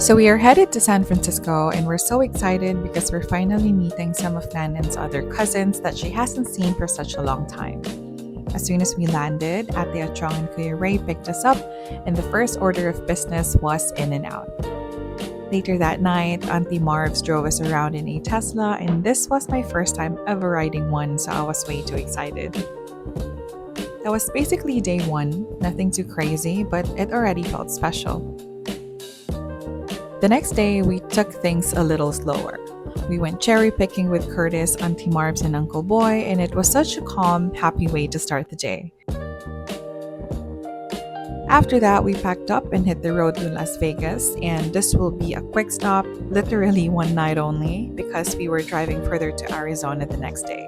So we are headed to San Francisco and we're so excited because we're finally meeting some of Nanan's other cousins that she hasn't seen for such a long time. As soon as we landed, Ate Achong and Kuya Ray picked us up and the first order of business was in and out. Later that night, Auntie Marv's drove us around in a Tesla and this was my first time ever riding one, so I was way too excited. That was basically day one, nothing too crazy, but it already felt special. The next day, we took things a little slower. We went cherry picking with Curtis, Auntie Marbs, and Uncle Boy, and it was such a calm, happy way to start the day. After that, we packed up and hit the road to Las Vegas, and this will be a quick stop, literally one night only, because we were driving further to Arizona the next day.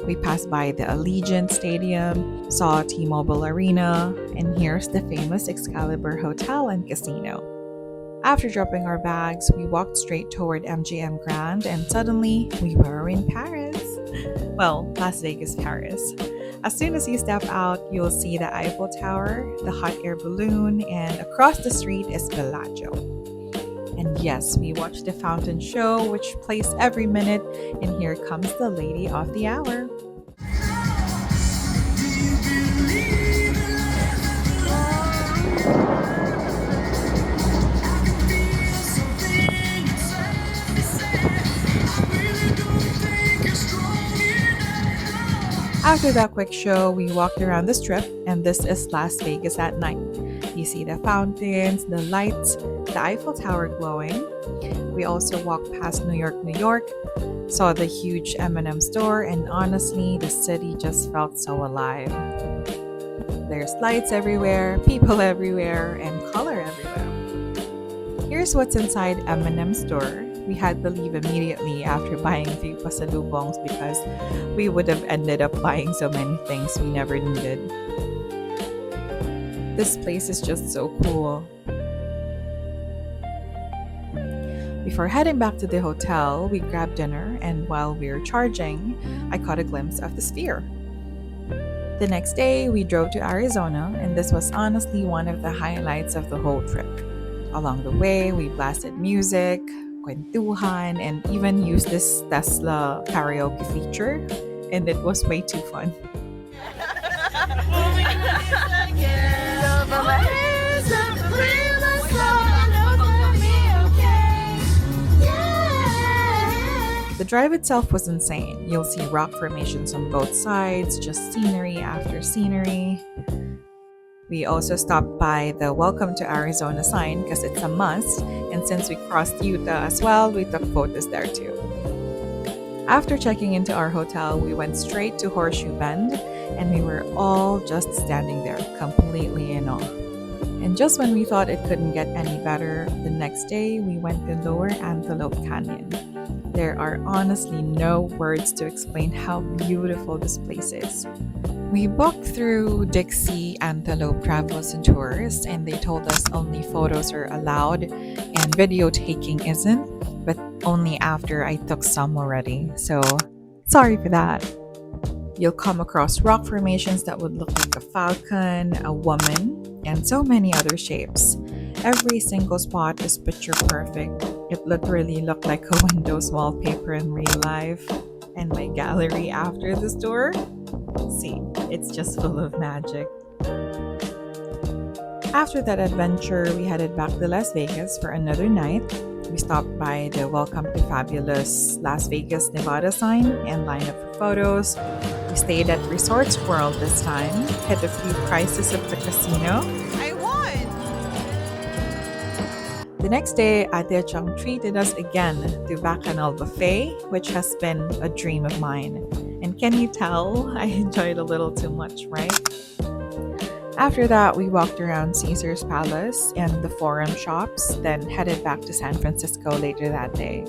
We passed by the Allegiant Stadium, saw T-Mobile Arena, and here's the famous Excalibur Hotel and Casino. After dropping our bags, we walked straight toward MGM Grand and suddenly we were in Paris. Well, Las Vegas, Paris. As soon as you step out, you'll see the Eiffel Tower, the hot air balloon, and across the street is Bellagio. And yes, we watched the fountain show, which plays every minute, and here comes the lady of the hour. After that quick show, we walked around the strip, and this is Las Vegas at night. You see the fountains, the lights, the Eiffel Tower glowing. We also walked past New York, saw the huge M&M store, and honestly, the city just felt so alive. There's lights everywhere, people everywhere, and color everywhere. Here's what's inside M&M store. We had to leave immediately after buying a few pasalubongs because we would have ended up buying so many things we never needed. This place is just so cool. Before heading back to the hotel, we grabbed dinner, and while we were charging, I caught a glimpse of the Sphere. The next day, we drove to Arizona, and this was honestly one of the highlights of the whole trip. Along the way, we blasted music, kwentuhan, and even used this Tesla karaoke feature, and it was way too fun. The drive itself was insane. You'll see rock formations on both sides, just scenery after scenery. We also stopped by the Welcome to Arizona sign because it's a must, and since we crossed Utah as well, we took photos there too. After checking into our hotel, we went straight to Horseshoe Bend, and we were all just standing there, completely in awe. And just when we thought it couldn't get any better, the next day we went to Lower Antelope Canyon. There are honestly no words to explain how beautiful this place is. We booked through Dixie Antelope Travels and Tours, and they told us only photos are allowed and video taking isn't, but only after I took some already, so sorry for that. You'll come across rock formations that would look like a falcon, a woman, and so many other shapes. Every single spot is picture perfect. It literally looked like a Windows wallpaper in real life. And my gallery after the tour? See, it's just full of magic. After that adventure, we headed back to Las Vegas for another night. We stopped by the Welcome to Fabulous Las Vegas, Nevada sign and lined up for photos. We stayed at Resorts World this time, hit a few prices of the casino. I won! The next day, Ate Chong treated us again to Bacchanal Buffet, which has been a dream of mine. And can you tell I enjoyed a little too much, right? After that, we walked around Caesar's Palace and the Forum shops, then headed back to San Francisco later that day.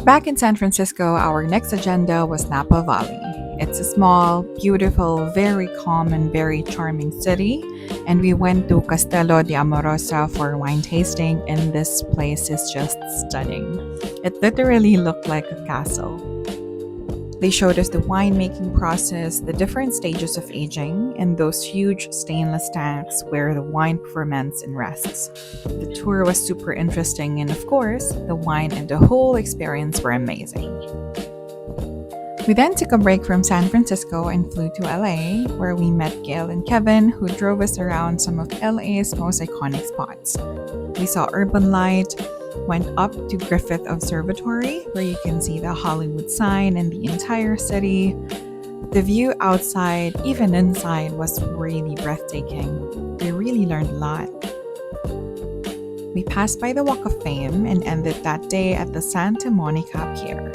Back in San Francisco, our next agenda was Napa Valley. It's a small, beautiful, very calm and very charming city, and we went to Castello de Amorosa for wine tasting, and this place is just stunning. It literally looked like a castle. They showed us the winemaking process, the different stages of aging, and those huge stainless tanks where the wine ferments and rests. The tour was super interesting, and of course, the wine and the whole experience were amazing. We then took a break from San Francisco and flew to LA, where we met Gail and Kevin, who drove us around some of LA's most iconic spots. We saw Urban Light, went up to Griffith Observatory, where you can see the Hollywood sign and the entire city. The view outside, even inside, was really breathtaking. We really learned a lot. We passed by the Walk of Fame and ended that day at the Santa Monica Pier.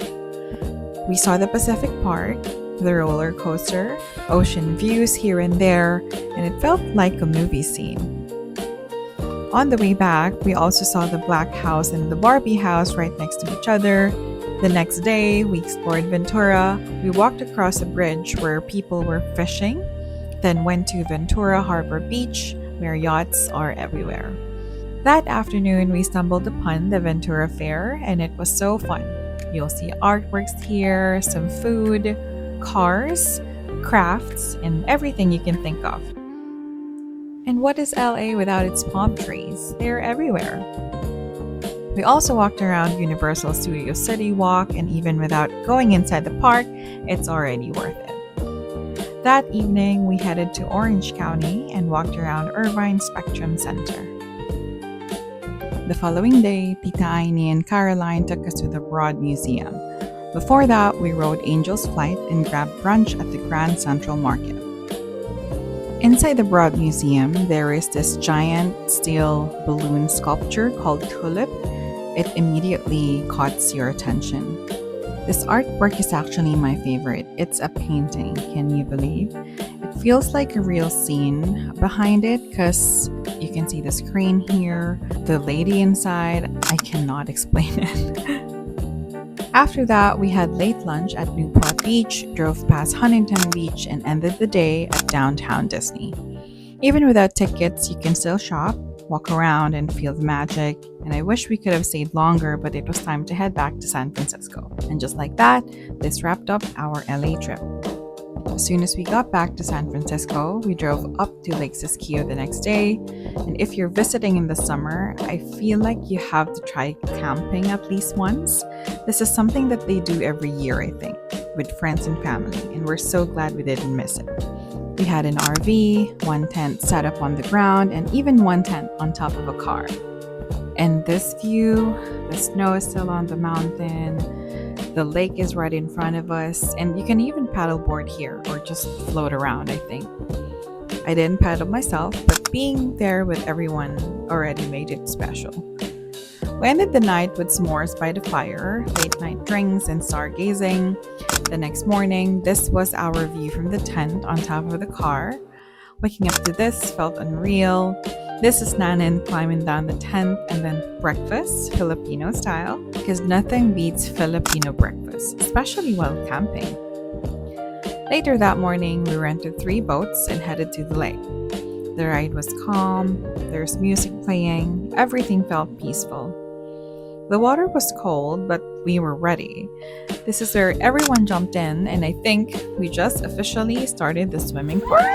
We saw the Pacific Park, the roller coaster, ocean views here and there, and it felt like a movie scene. On the way back, we also saw the Black House and the Barbie House right next to each other. The next day, we explored Ventura. We walked across a bridge where people were fishing, then went to Ventura Harbor Beach, where yachts are everywhere. That afternoon, we stumbled upon the Ventura Fair, and it was so fun. You'll see artworks here, some food, cars, crafts, and everything you can think of. And what is LA without its palm trees? They're everywhere. We also walked around Universal Studios Citywalk, and even without going inside the park, it's already worth it. That evening, we headed to Orange County and walked around Irvine Spectrum Center. The following day, Tita Aini and Caroline took us to the Broad Museum. Before that, we rode Angel's Flight and grabbed brunch at the Grand Central Market. Inside the Broad Museum, there is this giant steel balloon sculpture called Tulip. It immediately caught your attention. This artwork is actually my favorite. It's a painting, can you believe? It feels like a real scene behind it because you can see the screen here, the lady inside. I cannot explain it. After that, we had late lunch at Newport Beach, drove past Huntington Beach, and ended the day at downtown Disney. Even without tickets, you can still shop, walk around, and feel the magic. And I wish we could have stayed longer, but it was time to head back to San Francisco. And just like that, this wrapped up our LA trip. As soon as we got back to San Francisco, we drove up to Lake Siskiyou the next day. And if you're visiting in the summer, I feel like you have to try camping at least once. This is something that they do every year, I think, with friends and family, and we're so glad we didn't miss it. We had an RV, one tent set up on the ground, and even one tent on top of a car. And this view, the snow is still on the mountain, the lake is right in front of us, and you can even paddleboard here or just float around, I think. I didn't paddle myself, but being there with everyone already made it special. We ended the night with s'mores by the fire, late night drinks, and stargazing. The next morning, this was our view from the tent on top of the car. Waking up to this felt unreal. This is Nanan climbing down the tent, and then breakfast, Filipino style, because nothing beats Filipino breakfast, especially while camping. Later that morning, we rented 3 boats and headed to the lake. The ride was calm, there's music playing, everything felt peaceful. The water was cold, but we were ready. This is where everyone jumped in, and I think we just officially started the swimming part.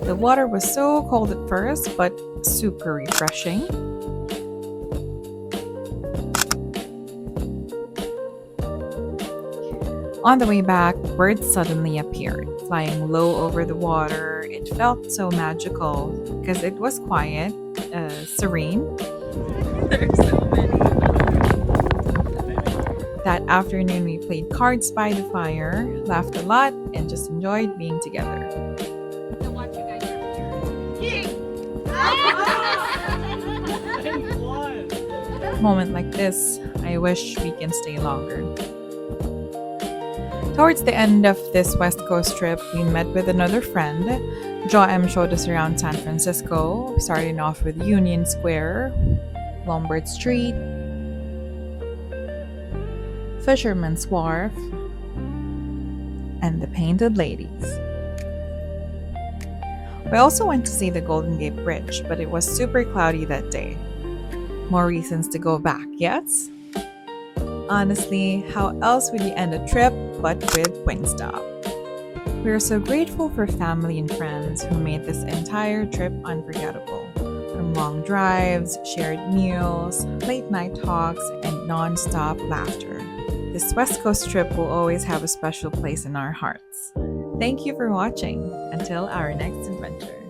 The water was so cold at first, but super refreshing. On the way back, birds suddenly appeared, flying low over the water. It felt so magical because it was quiet, serene. There's so many. That afternoon, we played cards by the fire, laughed a lot, and just enjoyed being together. Moment like this, I wish we can stay longer. Towards the end of this West Coast trip, we met with another friend. Jo M showed us around San Francisco, starting off with Union Square, Lombard Street, Fisherman's Wharf, and the Painted Ladies. We also went to see the Golden Gate Bridge, but it was super cloudy that day. More reasons to go back, yes? Honestly, how else would you end a trip but with Wingstop? We are so grateful for family and friends who made this entire trip unforgettable. From long drives, shared meals, late night talks, and non-stop laughter. This West Coast trip will always have a special place in our hearts. Thank you for watching. Until our next adventure.